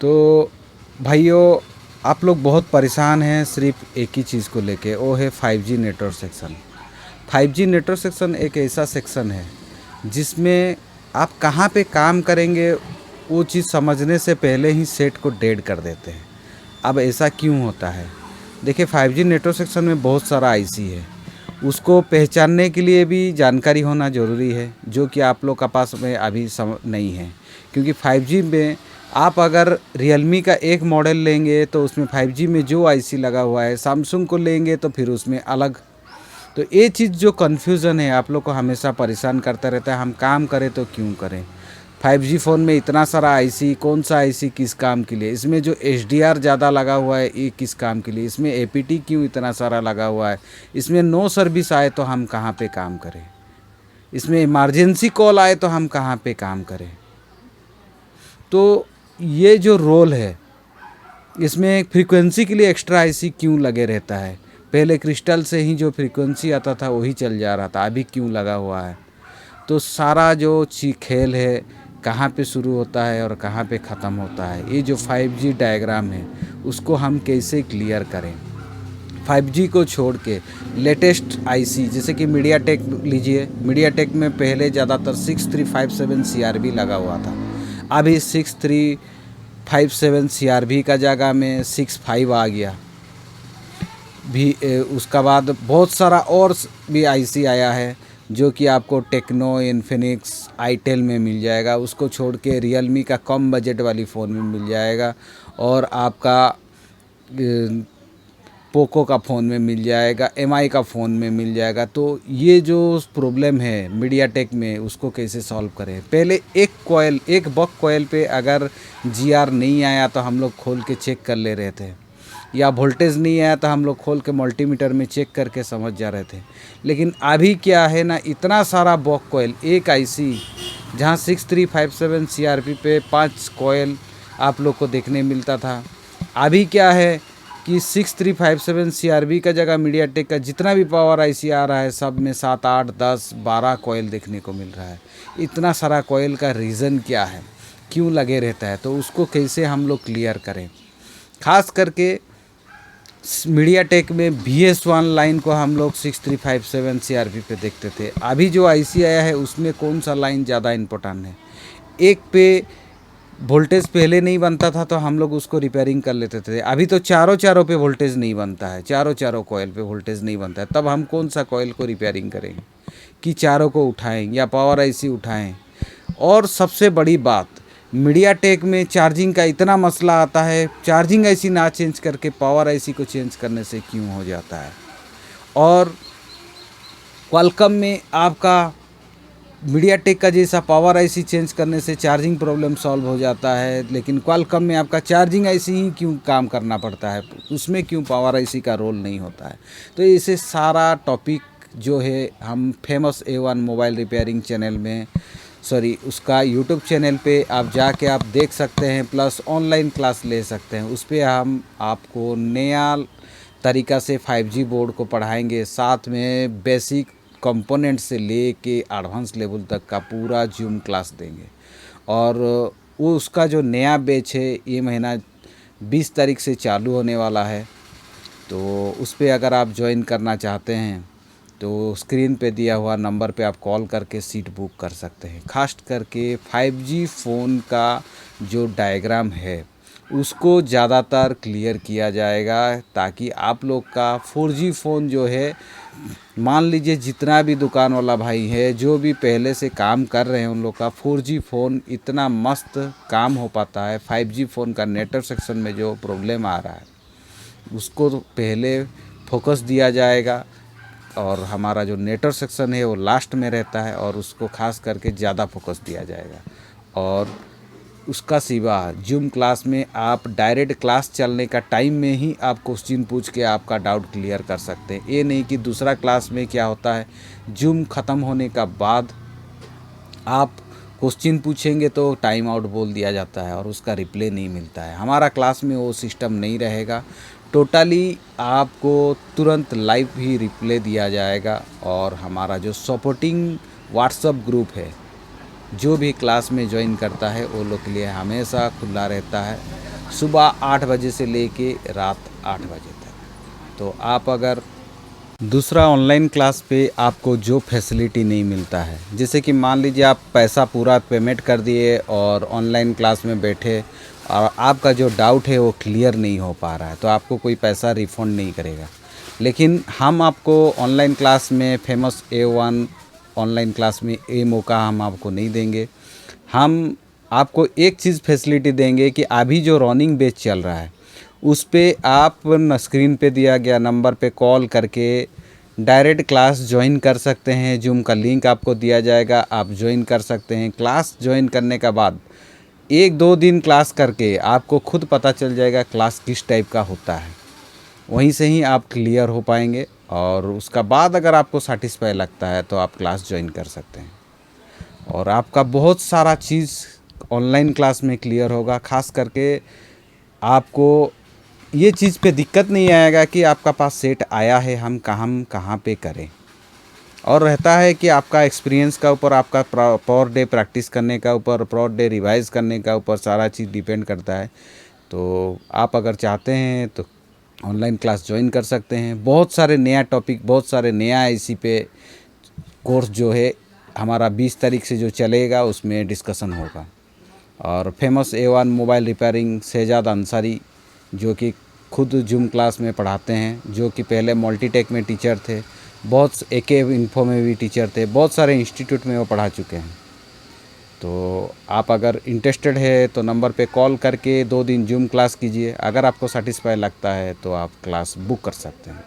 तो भाइयों, आप लोग बहुत परेशान हैं सिर्फ एक ही चीज़ को लेके, वो है 5G network section. 5G network section एक ऐसा सेक्शन है जिसमें आप कहाँ पे काम करेंगे वो चीज़ समझने से पहले ही सेट को डेड कर देते हैं। अब ऐसा क्यों होता है? देखिए, 5G नेटवर्क सेक्शन में बहुत सारा आईसी है, उसको पहचानने के लिए भी जानकारी होना ज़रूरी है, जो कि आप लोग का पास में अभी नहीं है। क्योंकि 5G में आप अगर रियलमी का एक मॉडल लेंगे तो उसमें 5G में जो आईसी लगा हुआ है, सैमसंग को लेंगे तो फिर उसमें अलग। तो ये चीज़ जो कन्फ्यूज़न है आप लोग को हमेशा परेशान करता रहता है, हम काम करें तो क्यों करें। 5G फ़ोन में इतना सारा आईसी, कौन सा आईसी किस काम के लिए, इसमें जो HDR ज़्यादा लगा हुआ है ये किस काम के लिए, इसमें APT क्यों इतना सारा लगा हुआ है, इसमें नो सर्विस आए तो हम कहाँ पे काम करें, इसमें इमरजेंसी कॉल आए तो हम कहाँ पे काम करें। तो ये जो रोल है, इसमें फ्रीक्वेंसी के लिए एक्स्ट्रा आईसी क्यों लगे रहता है। पहले क्रिस्टल से ही जो फ्रीक्वेंसी आता था वही चल जा रहा था, अभी क्यों लगा हुआ है। तो सारा जो खेल है कहाँ पे शुरू होता है और कहाँ पे ख़त्म होता है, ये जो 5G डायग्राम है उसको हम कैसे क्लियर करें। 5G को छोड़ के लेटेस्ट आईसी जैसे कि मीडियाटेक लीजिए, मीडियाटेक में पहले ज़्यादातर 6357 CRB लगा हुआ था, अभी 6357 CRB का जगह में 65 आ गया भी। उसका बाद बहुत सारा और भी आईसी आया है जो कि आपको टेक्नो, इन्फिनिक्स, आईटेल में मिल जाएगा। उसको छोड़ के रियलमी का कम बजट वाली फ़ोन में मिल जाएगा और आपका पोको का फ़ोन में मिल जाएगा, MI का फ़ोन में मिल जाएगा। तो ये जो प्रॉब्लम है मीडियाटेक में उसको कैसे सॉल्व करें। पहले एक बक कॉइल पे अगर GR नहीं आया तो हम लोग खोल के चेक कर ले रहे थे, या वोल्टेज नहीं आया तो हम लोग खोल के मल्टीमीटर में चेक करके समझ जा रहे थे। लेकिन अभी क्या है ना, इतना सारा बॉक कॉइल, एक आईसी जहां 6357 CRP पे 5 कॉइल आप लोग को देखने मिलता था, अभी क्या है कि 6357 CRB का जगह मीडियाटेक का जितना भी पावर आईसी आ रहा है सब में 7, 8, 10, 12 कॉइल देखने को मिल रहा है। इतना सारा कॉइल का रीज़न क्या है, क्यों लगे रहता है, तो उसको कैसे हम लोग क्लियर करें। ख़ास करके मीडियाटेक में BS1 लाइन को हम लोग 6357 CRP पे देखते थे। अभी जो आईसी आया है उसमें कौन सा लाइन ज़्यादा इम्पोर्टेंट है। एक पे वोल्टेज पहले नहीं बनता था तो हम लोग उसको रिपेयरिंग कर लेते थे, अभी तो चारों पे वोल्टेज नहीं बनता है, चारों कॉइल पे वोल्टेज नहीं बनता है। तब हम कौन सा कॉइल को रिपेयरिंग करेंगे कि चारों को उठाएं या पावर आईसी उठाएं। और सबसे बड़ी बात, मीडियाटेक में चार्जिंग का इतना मसला आता है, चार्जिंग आईसी ना चेंज करके पावर आईसी को चेंज करने से क्यों हो जाता है। और क्वालकॉम में आपका मीडियाटेक का जैसा पावर आईसी चेंज करने से चार्जिंग प्रॉब्लम सॉल्व हो जाता है, लेकिन क्वालकॉम में आपका चार्जिंग आईसी ही क्यों काम करना पड़ता है, उसमें क्यों पावर आईसी का रोल नहीं होता है। तो इसे सारा टॉपिक जो है हम famous A1 mobile repairing channel में, उसका यूट्यूब चैनल पे आप जाके आप देख सकते हैं, प्लस ऑनलाइन क्लास ले सकते हैं। उस पर हम आपको नया तरीका से 5G बोर्ड को पढ़ाएंगे, साथ में बेसिक कंपोनेंट से ले के एडवांस लेवल तक का पूरा जूम क्लास देंगे। और वो उसका जो नया बैच है ये महीना 20 तारीख से चालू होने वाला है, तो उस पर अगर आप ज्वाइन करना चाहते हैं तो स्क्रीन पे दिया हुआ नंबर पे आप कॉल करके सीट बुक कर सकते हैं। खास करके 5G फ़ोन का जो डायग्राम है उसको ज़्यादातर क्लियर किया जाएगा, ताकि आप लोग का 4G फ़ोन जो है, मान लीजिए जितना भी दुकान वाला भाई है जो भी पहले से काम कर रहे हैं उन लोग का 4G फ़ोन इतना मस्त काम हो पाता है। 5G फ़ोन का नेटवर्क सेक्शन में जो प्रॉब्लम आ रहा है उसको पहले फोकस दिया जाएगा, और हमारा जो नेटवर्क सेक्शन है वो लास्ट में रहता है और उसको खास करके ज़्यादा फोकस दिया जाएगा। और उसका सिवा जूम क्लास में आप डायरेक्ट क्लास चलने का टाइम में ही आप क्वेश्चन पूछ के आपका डाउट क्लियर कर सकते हैं। ये नहीं कि दूसरा क्लास में क्या होता है, जूम ख़त्म होने का बाद आप क्वेश्चन पूछेंगे तो टाइम आउट बोल दिया जाता है और उसका रिप्लाई नहीं मिलता है। हमारा क्लास में वो सिस्टम नहीं रहेगा, टोटली आपको तुरंत लाइव ही रिप्लाई दिया जाएगा। और हमारा जो सपोर्टिंग व्हाट्सएप ग्रुप है, जो भी क्लास में ज्वाइन करता है वो लोग के लिए हमेशा खुला रहता है। सुबह 8 बजे से लेके रात 8 बजे तक। तो आप अगर दूसरा ऑनलाइन क्लास पे आपको जो फैसिलिटी नहीं मिलता है, जैसे कि मान लीजिए आप पैसा पूरा पेमेंट कर दिए और ऑनलाइन क्लास में बैठे और आपका जो डाउट है वो क्लियर नहीं हो पा रहा है, तो आपको कोई पैसा रिफ़ंड नहीं करेगा। लेकिन हम आपको ऑनलाइन क्लास में फेमस A1 ऑनलाइन क्लास में ये मौका हम आपको नहीं देंगे। हम आपको एक चीज़ फैसिलिटी देंगे कि अभी जो रनिंग बैच चल रहा है उस पे आप न स्क्रीन पे दिया गया नंबर पे कॉल करके डायरेक्ट क्लास ज्वाइन कर सकते हैं। जूम का लिंक आपको दिया जाएगा, आप ज्वाइन कर सकते हैं। क्लास ज्वाइन करने के बाद 1-2 दिन क्लास करके आपको खुद पता चल जाएगा क्लास किस टाइप का होता है। वहीं से ही आप क्लियर हो पाएंगे और उसका बाद अगर आपको सैटिस्फाई लगता है तो आप क्लास ज्वाइन कर सकते हैं और आपका बहुत सारा चीज़ ऑनलाइन क्लास में क्लियर होगा। ख़ास करके आपको ये चीज़ पे दिक्कत नहीं आएगा कि आपका पास सेट आया है, हम कहाँ पे करें। और रहता है कि आपका एक्सपीरियंस का ऊपर, आपका पर डे प्रैक्टिस करने का ऊपर, पर डे रिवाइज़ करने का ऊपर सारा चीज़ डिपेंड करता है। तो आप अगर चाहते हैं तो ऑनलाइन क्लास ज्वाइन कर सकते हैं। बहुत सारे नया टॉपिक, बहुत सारे नया इसी पे कोर्स जो है हमारा 20 तारीख से जो चलेगा उसमें डिस्कशन होगा। और famous A1 mobile repairing Shahzad Ansari जो कि खुद जूम क्लास में पढ़ाते हैं, जो कि पहले मल्टीटेक में टीचर थे, बहुत AK इन्फो में भी टीचर थे, बहुत सारे इंस्टीट्यूट में वो पढ़ा चुके हैं। तो आप अगर इंटरेस्टेड है तो नंबर पे कॉल करके 2 दिन जूम क्लास कीजिए। अगर आपको सेटिस्फाई लगता है तो आप क्लास बुक कर सकते हैं।